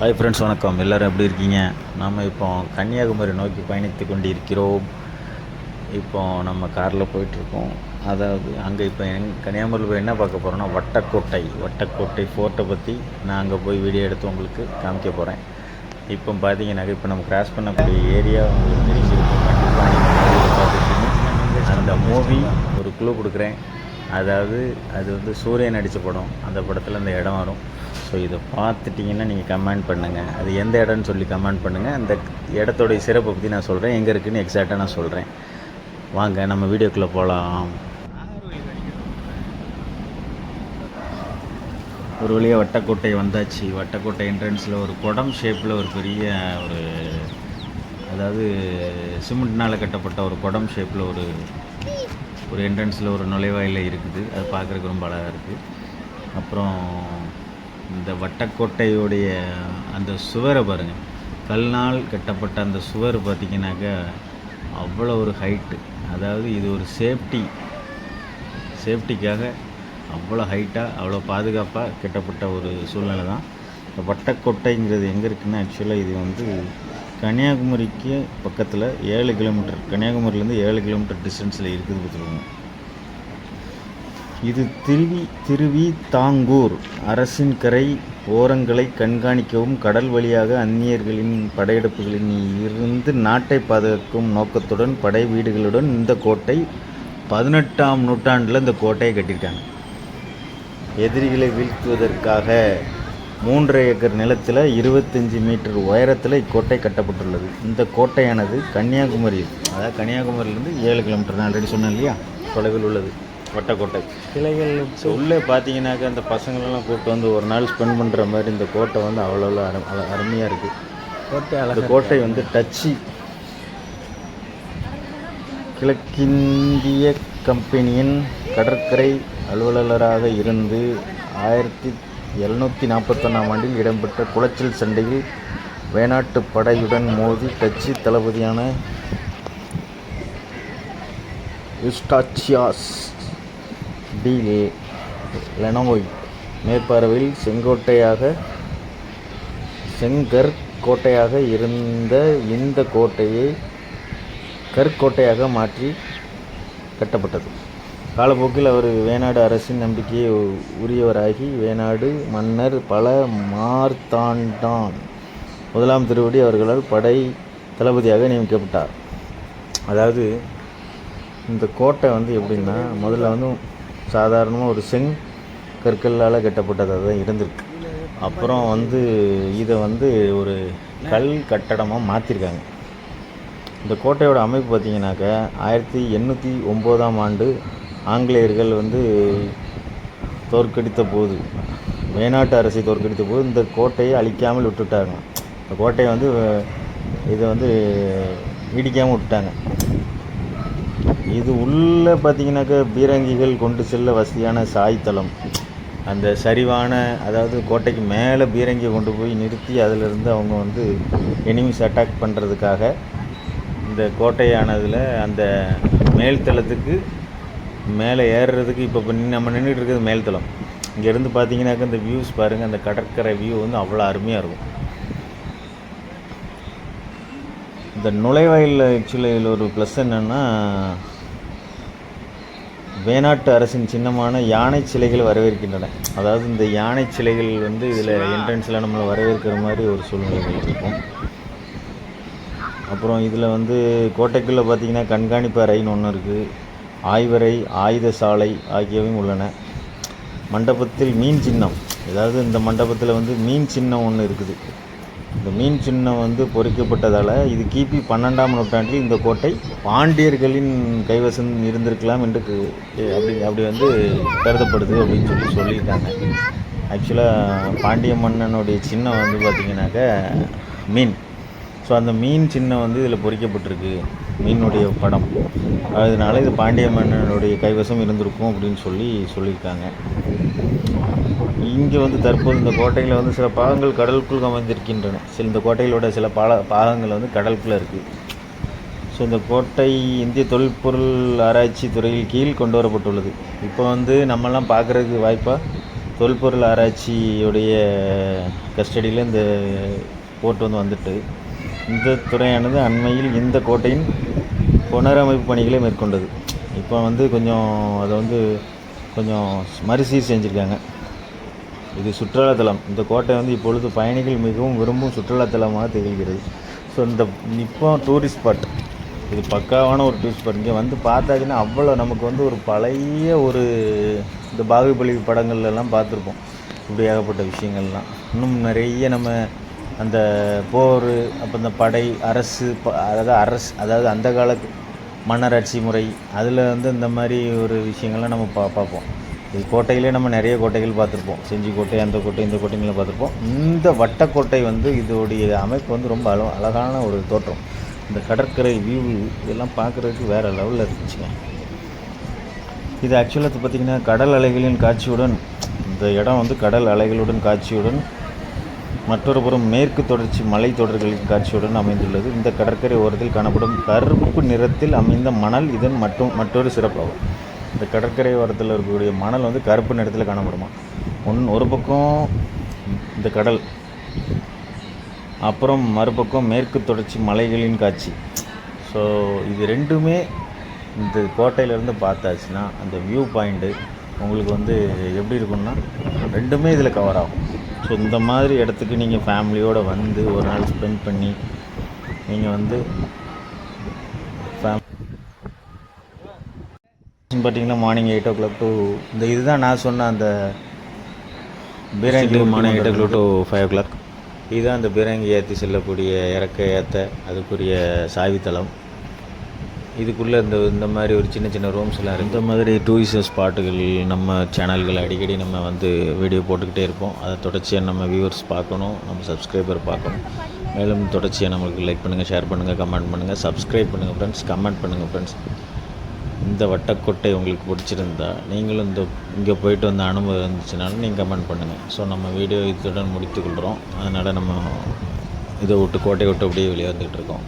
Hi friends, வணக்கம். எல்லோரும் எப்படி இருக்கீங்க? நம்ம இப்போ கன்னியாகுமரி நோக்கி பயணித்து கொண்டு இருக்கிறோம். இப்போ நம்ம காரில் போயிட்டுருக்கோம். அதாவது அங்கே இப்போ கன்னியாகுமரியில் போய் என்ன பார்க்க போகிறோன்னா வட்டக்கோட்டை ஃபோர்ட்டை பற்றி நான் அங்கே போய் வீடியோ எடுத்து உங்களுக்கு காமிக்க போகிறேன். இப்போ பார்த்தீங்கன்னாக்க இப்போ நம்ம கிராஸ் பண்ணக்கூடிய ஏரியா உங்களுக்கு தெரிஞ்சிருக்கும். கண்டிப்பாக நீங்கள் பார்த்துருக்கீங்க. அந்த மூவி ஒரு க்ளூ கொடுக்குறேன். அதாவது அது வந்து சூரியன் நடித்த படம். அந்த படத்தில் அந்த இடம் வரும். ஸோ இதை பார்த்துட்டிங்கன்னா நீங்கள் கமெண்ட் பண்ணுங்கள், அது எந்த இடம்னு சொல்லி கமெண்ட் பண்ணுங்கள். அந்த இடத்தோடைய சிறப்பை பற்றி நான் சொல்கிறேன், எங்கே இருக்குதுன்னு எக்ஸாக்டாக நான் சொல்கிறேன். வாங்க நம்ம வீடியோக்குள்ளே போகலாம். ஒரு வழியாக வட்டக்கோட்டை வந்தாச்சு. வட்டக்கோட்டை என்ட்ரன்ஸில் ஒரு குடம் ஷேப்பில் ஒரு பெரிய அதாவது சிமெண்ட்னால் கட்டப்பட்ட ஒரு குடம் ஷேப்பில் ஒரு என்ட்ரன்ஸில் ஒரு நுழைவாயில் இருக்குது. அது பார்க்குறதுக்கு ரொம்ப அழகாக இருக்குது. அப்புறம் இந்த வட்டக்கோட்டையுடைய அந்த சுவரை பாருங்கள், கல்னால் கட்டப்பட்ட அந்த சுவர் பார்த்திங்கனாக்கா அவ்வளோ ஒரு ஹைட்டு. அதாவது இது ஒரு சேஃப்டிக்காக அவ்வளோ ஹைட்டாக அவ்வளோ பாதுகாப்பாக கட்டப்பட்ட ஒரு சூழ்நிலை தான். இந்த வட்டக்கோட்டைங்கிறது எங்கே இருக்குதுன்னா, ஆக்சுவலாக இது வந்து கன்னியாகுமரிக்கு பக்கத்தில் 7 கிலோமீட்டர், கன்னியாகுமரியிலேருந்து 7 கிலோமீட்டர் டிஸ்டன்ஸில் இருக்குது பார்த்துருவோங்க. இது திருவிதாங்கூர் அரசின் கரை ஓரங்களை கண்காணிக்கவும் கடல் வழியாக அந்நியர்களின் படையெடுப்புகளில் இருந்து நாட்டை பாதுகாக்கும் நோக்கத்துடன் படை வீடுகளுடன் இந்த கோட்டை 18ஆம் நூற்றாண்டில் இந்த கோட்டையை கட்டியிருக்காங்க. எதிரிகளை வீழ்த்துவதற்காக 3 ஏக்கர் நிலத்தில் 25 மீட்டர் உயரத்தில் இக்கோட்டை கட்டப்பட்டுள்ளது. இந்த கோட்டையானது கன்னியாகுமரியிலிருந்து 7 கிலோமீட்டர், நான் ஆல்ரெடி சொன்னேன் இல்லையா, தொலைவில் உள்ளது வட்டக்கோட்டை. கிளைகள் உள்ளே பார்த்தீங்கன்னாக்கா அந்த பசங்களெல்லாம் கூப்பிட்டு வந்து ஒரு நாள் ஸ்பெண்ட் பண்ணுற மாதிரி இந்த கோட்டை வந்து அவ்வளோ அருமையாக இருக்குது. அந்த கோட்டை வந்து டச்சு கிழக்கிந்திய கம்பெனியின் கடற்கரை அலுவலராக இருந்து 1741ஆம் ஆண்டில் இடம்பெற்ற குளச்சல் சண்டையில் வேணாட்டு படையுடன் மோதி டச்சு தளபதியான யுஸ்டாச்சியாஸ் டி லெனோய் மேற்பார்வையில் செங்கற்கோட்டையாக இருந்த இந்த கோட்டையை கற்கோட்டையாக மாற்றி கட்டப்பட்டது. காலப்போக்கில் அவர் வேணாடு அரசின் நம்பிக்கையை உரியவராகி வேணாடு மன்னர் பல மார்த்தாண்டான் 1ஆம் திருவடி அவர்களால் படை தளபதியாக நியமிக்கப்பட்டார். அதாவது இந்த கோட்டை வந்து எப்படின்னா, முதல்ல வந்து சாதாரணமாக ஒரு கற்களால் கட்டப்பட்டதாக தான் இருந்திருக்கு. அப்புறம் வந்து இதை வந்து ஒரு கல் கட்டடமாக மாற்றிருக்காங்க. இந்த கோட்டையோட அமைப்பு பார்த்திங்கனாக்கா 1809ஆம் ஆண்டு ஆங்கிலேயர்கள் வந்து தோற்கடித்த போது, வேணாட்டு அரசை தோற்கடித்த போது இந்த கோட்டையை அழிக்காமல் விட்டுட்டாங்க. இந்த கோட்டையை வந்து இதை வந்து இடிக்காமல் விட்டுட்டாங்க. இது உள்ளே பார்த்திங்கனாக்கா பீரங்கிகள் கொண்டு செல்ல வசதியான சாய்த்தளம், அந்த சரிவான, அதாவது கோட்டைக்கு மேலே பீரங்கியை கொண்டு போய் நிறுத்தி அதிலிருந்து அவங்க வந்து எனிமிஸ் அட்டாக் பண்ணுறதுக்காக இந்த கோட்டையானதில் அந்த மேல்தளத்துக்கு மேலே ஏறுறதுக்கு இப்போ நம்ம நின்றுட்டு இருக்கிறது மேல்தளம். இங்கேருந்து பார்த்திங்கனாக்கா இந்த வியூஸ் பாருங்கள், அந்த கடற்கரை வியூ வந்து அவ்வளோ அருமையாக இருக்கும். இந்த நுழைவாயில் ஆக்சுவலி இதில் ஒரு ப்ளஸ் என்னென்னா, வேணாட்டு அரசின் சின்னமான யானை சிலைகள் வரவேற்கின்றன. அதாவது இந்த யானை சிலைகள் வந்து இதில் என்ட்ரன்ஸில் நம்மளை வரவேற்கிற மாதிரி ஒரு சூழ்நிலைகள் இருக்கும். அப்புறம் இதில் வந்து கோட்டைக்குள்ளே பார்த்திங்கன்னா கண்காணிப்பு அறைன்னு ஒன்று இருக்குது, ஆய்வறை, ஆயுத சாலை ஆகியவையும் உள்ளன. மண்டபத்தில் மீன் சின்னம், அதாவது இந்த மண்டபத்தில் வந்து மீன் சின்னம் ஒன்று இருக்குது. இந்த மீன் சின்னம் வந்து பொறிக்கப்பட்டதால் இது கிபி 12ஆம் நூற்றாண்டில் இந்த கோட்டை பாண்டியர்களின் கைவசம் இருந்திருக்கலாம் என்று அப்படி வந்து கருதப்படுது அப்படின்னு சொல்லியிருக்காங்க. ஆக்சுவலாக பாண்டிய மன்னனுடைய சின்னம் வந்து பார்த்திங்கனாக்கா மீன். ஸோ அந்த மீன் சின்னம் வந்து இதில் பொறிக்கப்பட்டிருக்கு, மீனுடைய படம். அதனால இது பாண்டிய மன்னனுடைய கைவசம் இருந்திருக்கும் அப்படின்னு சொல்லியிருக்காங்க. இங்கே வந்து தற்போது இந்த கோட்டையில் வந்து சில பாகங்கள் கடலுக்குள் அமைந்திருக்கின்றன. இந்த கோட்டைகளோட சில பாகங்கள் வந்து கடலுக்குள்ளே இருக்குது. ஸோ இந்த கோட்டை இந்திய தொல்பொருள் ஆராய்ச்சி துறையில் கீழ் கொண்டு வரப்பட்டுள்ளது. இப்போ வந்து நம்மெல்லாம் பார்க்குறதுக்கு வாய்ப்பாக தொல்பொருள் ஆராய்ச்சியுடைய கஸ்டடியில் இந்த போர்ட் வந்துட்டு இந்த துறையானது அண்மையில் இந்த கோட்டையின் புனரமைப்பு பணிகளை மேற்கொண்டது. இப்போ கொஞ்சம் அதை கொஞ்சம் மறுசீர் செஞ்சுருக்காங்க. இது சுற்றுலாத்தலம். இந்த கோட்டை இப்பொழுது பயணிகள் மிகவும் விரும்பும் சுற்றுலாத்தலமாக திகழ்கிறது. ஸோ இப்போ டூரிஸ்ட் ஸ்பாட், இது பக்காவான ஒரு டூரிஸ்ட் ஸ்பாட். இங்கே பார்த்தாச்சுன்னா அவ்வளோ நமக்கு ஒரு பழைய இந்த பாகுபலி படங்கள்லாம் பார்த்துருப்போம். இப்படி ஏகப்பட்ட விஷயங்கள்லாம் இன்னும் நிறைய நம்ம அந்த போர், அப்போ இந்த படை, அதாவது அந்த காலத்து மன்னராட்சி முறை, அதில் இந்த மாதிரி ஒரு விஷயங்கள்லாம் நம்ம பார்ப்போம். இது கோட்டையிலே நம்ம நிறைய கோட்டைகள் பார்த்துருப்போம். செஞ்சி கோட்டை, அந்த கோட்டை, இந்த கோட்டைங்களை பார்த்துருப்போம். இந்த வட்டக்கோட்டை இதோடைய அமைப்பு ரொம்ப அழகான ஒரு தோற்றம். இந்த கடற்கரை வியூ இதெல்லாம் பார்க்குறதுக்கு வேறு லெவலில் இருந்துச்சுங்க. இது ஆக்சுவலாக பார்த்திங்கன்னா கடல் அலைகளின் காட்சியுடன், இந்த இடம் கடல் அலைகளுடன் காட்சியுடன், மற்றொரு புறம் மேற்கு தொடர்ச்சி மலை தொடர்களின் காட்சியுடன் அமைந்துள்ளது. இந்த கடற்கரை ஓரத்தில் காணப்படும் கருப்பு நிறத்தில் அமைந்த மணல் இதன் மற்றொரு சிறப்பாகும். இந்த கடற்கரை ஓரத்தில் இருக்கக்கூடிய மணல் கருப்பு நிறத்தில் காணப்படுமா. ஒரு பக்கம் இந்த கடல், அப்புறம் மறுபக்கம் மேற்கு தொடர்ச்சி மலைகளின் காட்சி. ஸோ இது ரெண்டுமே இந்த கோட்டையிலேருந்து பார்த்தாச்சுன்னா அந்த வியூ பாயிண்ட்டு உங்களுக்கு எப்படி இருக்குன்னா ரெண்டுமே இதில் கவர் ஆகும். ஸோ இந்த மாதிரி இடத்துக்கு நீங்கள் ஃபேமிலியோடு ஒரு நாள் ஸ்பெண்ட் பண்ணி நீங்கள் பார்த்தீங்கன்னா மார்னிங் 8 o'clock டு இதுதான் நான் சொன்ன அந்த பீரங்கி மார்னிங் 8 o'clock டு 5 o'clock. இதுதான் அந்த பீரங்கி ஏற்றி செல்லக்கூடிய ஏற்ற அதுக்குரிய சாய்வுத்தளம். இதுக்குள்ளே இந்த மாதிரி ஒரு சின்ன சின்ன ரூம்ஸ்லாம் இருக்குது. இந்த மாதிரி டூரிஸ்ட் ஸ்பாட்டுகள் நம்ம சேனல்கள் அடிக்கடி நம்ம வீடியோ போட்டுக்கிட்டே இருப்போம். அதை தொடர்ச்சியாக நம்ம வியூவர்ஸ் பார்க்கணும், நம்ம சப்ஸ்கிரைபர் பார்க்கணும். மேலும் தொடர்ச்சியாக நம்மளுக்கு லைக் பண்ணுங்கள், ஷேர் பண்ணுங்கள், கமெண்ட் பண்ணுங்கள், சப்ஸ்கிரைப் பண்ணுங்கள் ஃப்ரெண்ட்ஸ், கமெண்ட் பண்ணுங்கள் ஃப்ரெண்ட்ஸ். இந்த வட்டக்கோட்டை உங்களுக்கு பிடிச்சிருந்தா நீங்களும் இங்கே போயிட்டு அனுபவம் இருந்துச்சுனாலும் நீங்கள் கமெண்ட் பண்ணுங்கள். ஸோ நம்ம வீடியோ இதுடன் முடித்துக்கொள்கிறோம். அதனால் நம்ம கோட்டையை விட்டு அப்படியே வெளியே வந்துக்கிட்டு இருக்கோம்.